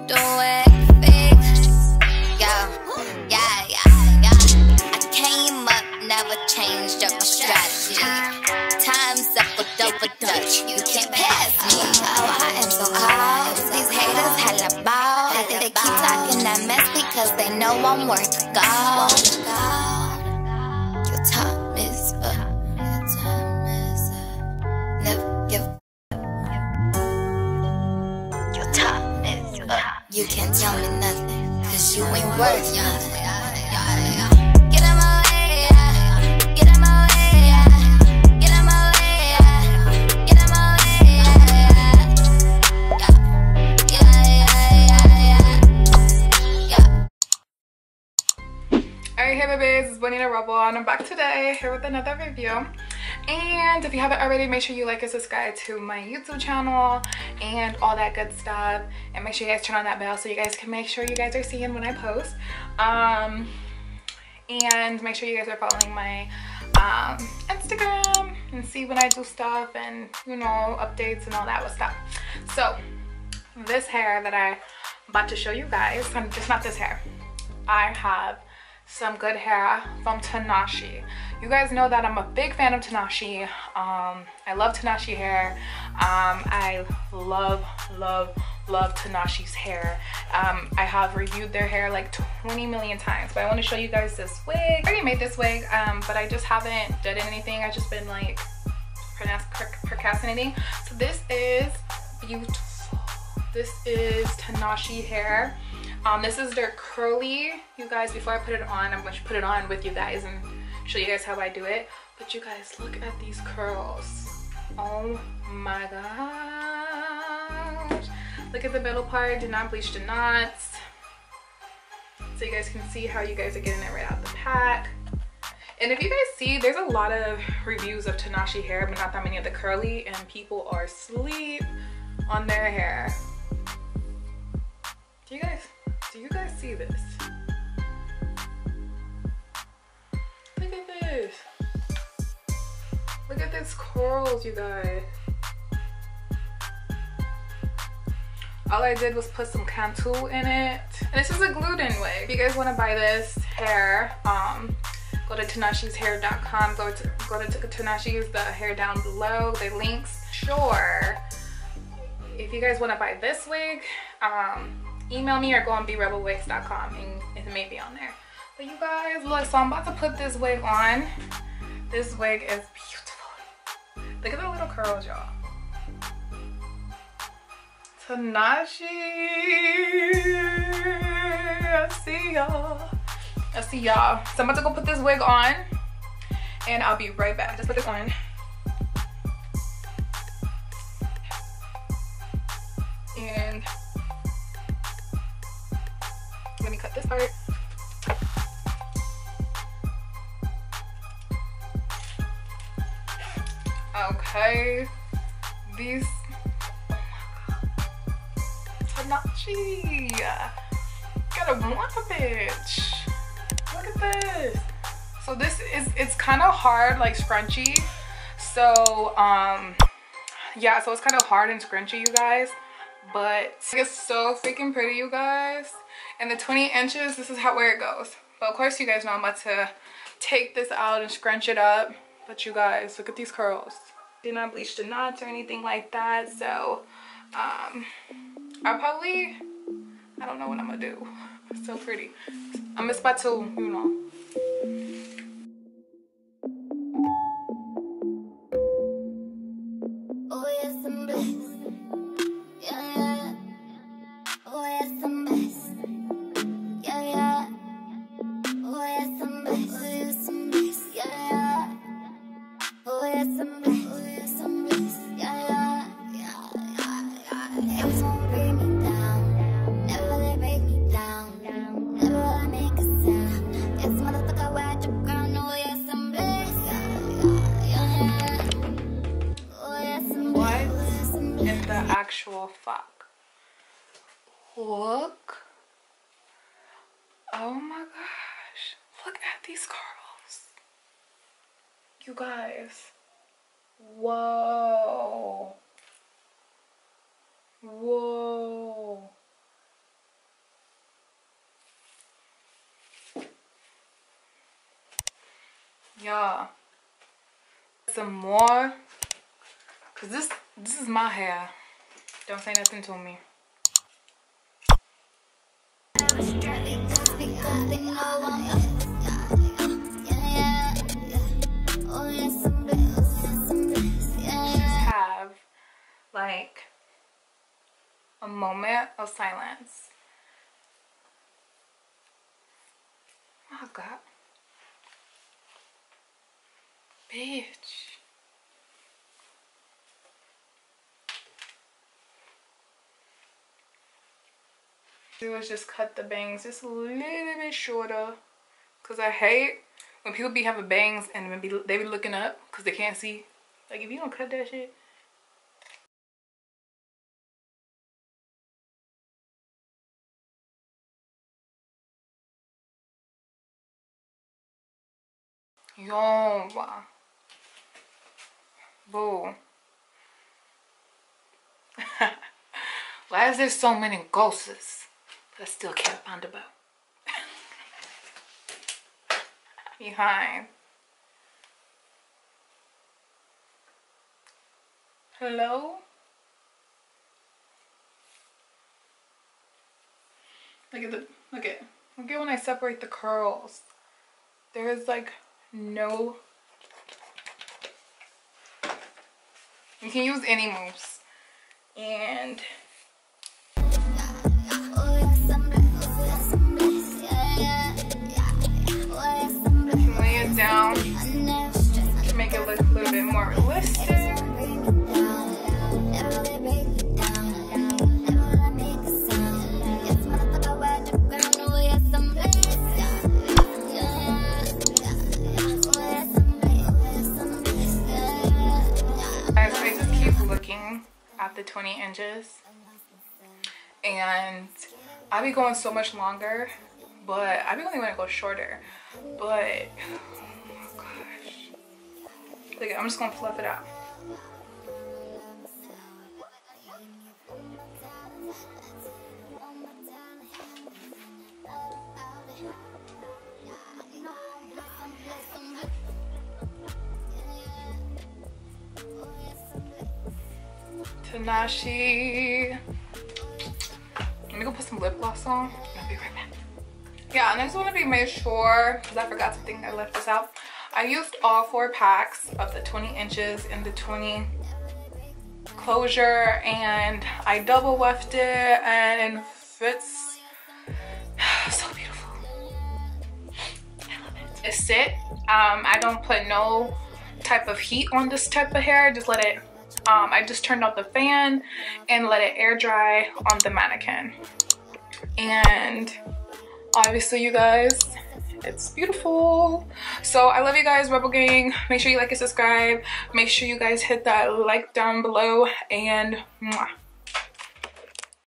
Do it big, yeah. I came up, never changed up my strategy. Time's up for double dutch, you can't pass me. Oh, I am so cold. These haters hella ball. They keep talking that mess because they know I'm worth gold. Your time is up. Never give up. Your time is up. You can't tell me nothing, cause you ain't worth nothing. Get out my way, get out my way, get out my way, get out my way, Alright, hey babies, it's Bonitarebel and I'm back today here with another review. And if you haven't already, make sure you like and subscribe to my YouTube channel and all that good stuff. And make sure you guys turn on that bell so you guys can make sure you guys are seeing when I post. And make sure you guys are following my Instagram and see when I do stuff and, you know, updates and all that good stuff. So this hair that I'm about to show you guys, just not this hair, I have some good hair from Tinashe. You guys know that I'm a big fan of Tinashe. I love Tinashe hair. I love Tinashe's hair. I have reviewed their hair like 20 million times, but I want to show you guys this wig. I already made this wig, but I just haven't done anything. I've just been like procrastinating. So this is beautiful. This is Tinashe hair. This is their curly, you guys. Before I put it on, I'm going to put it on with you guys and show you guys how I do it. But you guys, look at these curls. Oh my gosh. Look at the middle part, did not bleach the knots. So you guys can see how you guys are getting it right out the pack. And if you guys see, there's a lot of reviews of Tinashe hair, but not that many of the curly, and people are asleep on their hair. Do you guys see this? Look at this. Look at these curls, you guys. All I did was put some contour in it. And this is a gluten wig. If you guys want to buy this hair, go to tinasheshair.com. Go to Tinashe's, the hair down below, the links. Sure. If you guys want to buy this wig, email me or go on berebelwigs.com and it may be on there. But you guys, look, so I'm about to put this wig on. This wig is beautiful. Look at the little curls, y'all. Tinashe, I see y'all. I see y'all. So I'm about to go put this wig on and I'll be right back. Just put this on. And let me cut this part. Okay, these, oh my god, Tinashe, gotta want a bitch. Look at this. So this is, it's kind of hard, like scrunchy. So yeah, so it's kind of hard and scrunchy, you guys. But it's so freaking pretty, you guys. And the 20 inches, this is where it goes. But of course, you guys know I'm about to take this out and scrunch it up. But you guys, look at these curls. Did not bleach the knots or anything like that. So I don't know what I'm gonna do. It's so pretty. I'm just about to, you know. Oh yes, I'm blessed. Yeah. Oh yes, I'm blessed. Yeah. Oh yes, I'm blessed. Oh yes, I'm blessed. Yeah. Oh yes, I'm blessed. Oh yes, I'm blessed. Yeah. Haters won't bring me down. Never they break me down. Never will I make a sound. Yes, motherfucker, wear the crown. Oh yes, I'm blessed. Yeah. Oh yes, I'm blessed. What in the actual fuck? Look. Oh my gosh. Look at these curls. You guys. Whoa. Whoa. Yeah. Some more. Cause this is my hair. Don't say nothing to me. Just have like a moment of silence. Oh God. Bitch. Do is just cut the bangs just a little bit shorter. Cause I hate when people be having bangs and they be looking up because they can't see. Like if you don't cut that shit. Yo, boo. Why is there so many ghosts? But I still can't find a bow. Behind. Hello? Look at when I separate the curls. There is like no. You can use any mousse. And lay it down to make it look a little bit more realistic. I just keep looking at the 20 inches and I be going so much longer, but I be only want to go shorter. But oh gosh, look, I'm just gonna fluff it out. Tinashe. Let me go put some lip gloss on. I'll be right back. Yeah, and I just want to make sure, because I forgot to think I left this out. I used all 4 packs of the 20 inches and the 20 closure, and I double wefted it, and it fits so beautiful. I love it. It's sit. I don't put no type of heat on this type of hair. Just let it. I just turned off the fan and let it air dry on the mannequin. And obviously, you guys, it's beautiful. So I love you guys, Rebel Gang. Make sure you like and subscribe. Make sure you guys hit that like down below, and mwah.